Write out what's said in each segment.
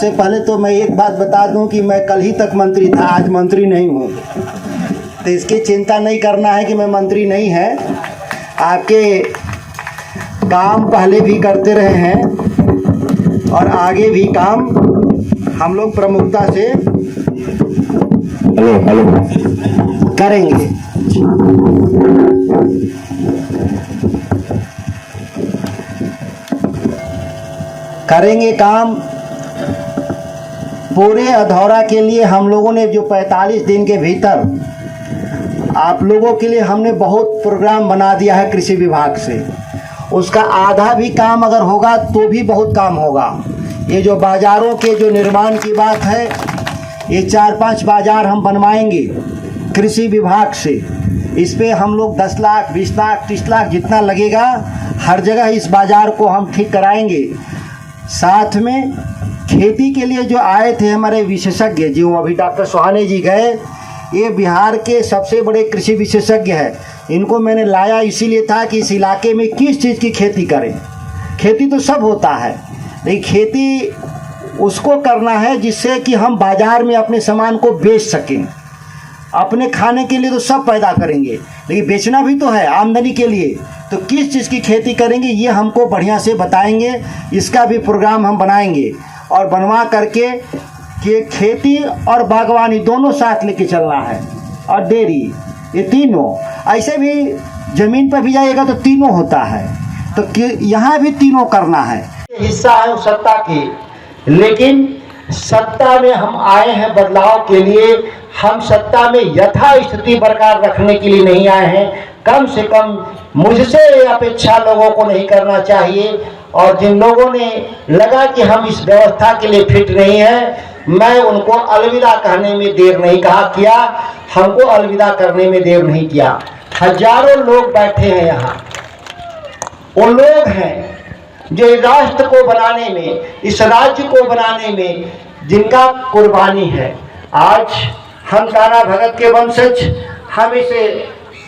सबसे पहले तो मैं एक बात बता दूं कि मैं कल ही तक मंत्री था, आज मंत्री नहीं हूं। तो इसकी चिंता नहीं करना है कि मैं मंत्री नहीं है। आपके काम पहले भी करते रहे हैं और आगे भी काम हम लोग प्रमुखता से करेंगे। काम पूरे अधौरा के लिए हम लोगों ने जो 45 दिन के भीतर आप लोगों के लिए हमने बहुत प्रोग्राम बना दिया है कृषि विभाग से। उसका आधा भी काम अगर होगा तो भी बहुत काम होगा। ये जो बाज़ारों के जो निर्माण की बात है, ये 4-5 बाज़ार हम बनवाएंगे कृषि विभाग से। इस पे हम लोग 10 लाख 20 लाख 30 लाख जितना लगेगा हर जगह इस बाज़ार को हम ठीक कराएंगे। साथ में खेती के लिए जो आए थे हमारे विशेषज्ञ, जो अभी डॉक्टर सोहाने जी गए, ये बिहार के सबसे बड़े कृषि विशेषज्ञ हैं। इनको मैंने लाया इसीलिए था कि इस इलाके में किस चीज़ की खेती करें। खेती तो सब होता है, लेकिन खेती उसको करना है जिससे कि हम बाज़ार में अपने सामान को बेच सकें। अपने खाने के लिए तो सब पैदा करेंगे, लेकिन बेचना भी तो है आमदनी के लिए। तो किस चीज़ की खेती करेंगे ये हमको बढ़िया से बताएंगे। इसका भी प्रोग्राम हम बनाएंगे और बनवा करके कि खेती और बागवानी दोनों साथ लेके चलना है, और डेयरी, ये तीनों। ऐसे भी ज़मीन पर भी जाइएगा तो तीनों होता है, तो यहाँ भी तीनों करना है। हिस्सा है सत्ता की, लेकिन सत्ता में हम आए हैं बदलाव के लिए। हम सत्ता में यथास्थिति बरकरार रखने के लिए नहीं आए हैं। कम से कम मुझसे अपेक्षा लोगों को नहीं करना चाहिए। और जिन लोगों ने लगा कि हम इस व्यवस्था के लिए फिट नहीं हैं, मैं उनको अलविदा कहने में देर नहीं किया। हमको अलविदा करने में देर नहीं किया। हजारों लोग बैठे हैं यहाँ, वो लोग हैं जो इस राष्ट्र को बनाने में, इस राज्य को बनाने में जिनका कुर्बानी है। आज हम ताना भगत के वंशज, हम इसे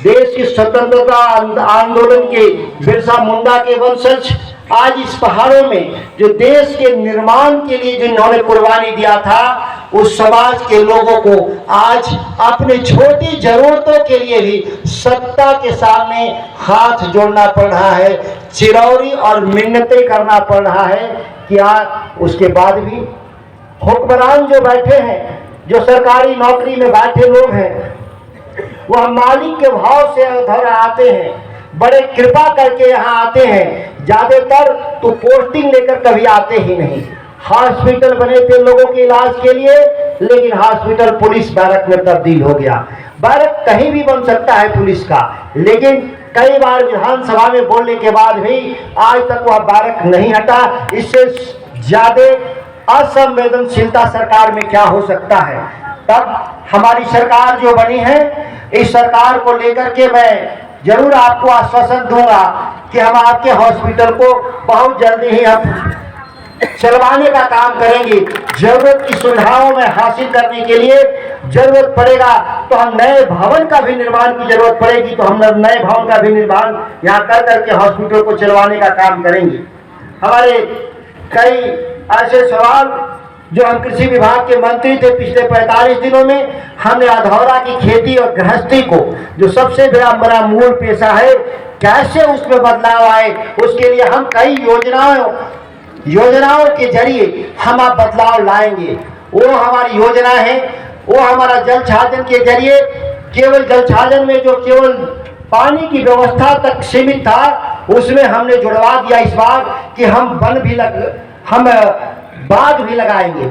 देश की स्वतंत्रता आंदोलन के बिरसा मुंडा के वंशज, आज इस पहाड़ों में जो देश के निर्माण के लिए जिन्होंने कुर्बानी दिया था, उस समाज के लोगों को आज अपनी छोटी जरूरतों के लिए भी सत्ता के सामने हाथ जोड़ना पड़ रहा है, चिरौरी और मिन्नतें करना पड़ रहा है। क्या उसके बाद भी हुक्मरान जो बैठे हैं, जो सरकारी नौकरी में बैठे लोग हैं, वह मालिक के भाव से उधर आते हैं, बड़े कृपा करके यहाँ आते हैं। ज़्यादातर तो पोस्टिंग लेकर कभी आते ही नहीं। हॉस्पिटल बने थे लोगों के इलाज के लिए, लेकिन हॉस्पिटल पुलिस बैरक में तब्दील हो गया। बैरक कहीं भी बन सकता है पुलिस का, लेकिन कई बार विधानसभा में बोलने के बाद भी आज तक वह बैरक नहीं हटा। इससे ज़्यादा असंवेदनशीलता सरकार में क्या हो सकता है। तब हमारी सरकार जो बनी है, इस सरकार को लेकर के मैं जरूर आपको आश्वासन दूंगा कि हम आपके हॉस्पिटल को बहुत जल्दी ही हम चलवाने का काम करेंगे। जरूरत की सुविधाओं में हासिल करने के लिए जरूरत पड़ेगा तो हम नए भवन का भी निर्माण की जरूरत पड़ेगी, तो हम नए भवन का भी निर्माण यहाँ कर करके हॉस्पिटल को चलवाने का काम करेंगे। हमारे कई ऐसे सवाल जो हम कृषि विभाग के मंत्री थे, पिछले 45 दिनों में हमने अधौरा की खेती और गृहस्थी को, जो सबसे बड़ा मूल पेशा है, कैसे उसमें बदलाव आए, उसके लिए हम कई योजनाओं के जरिए हम आप बदलाव लाएंगे। वो हमारी योजना है, वो हमारा जल छाजन के जरिए, केवल जल छाजन में जो केवल पानी की व्यवस्था तक सीमित था, उसमें हमने जुड़वा दिया इस बार कि हम बाग भी लगाएंगे।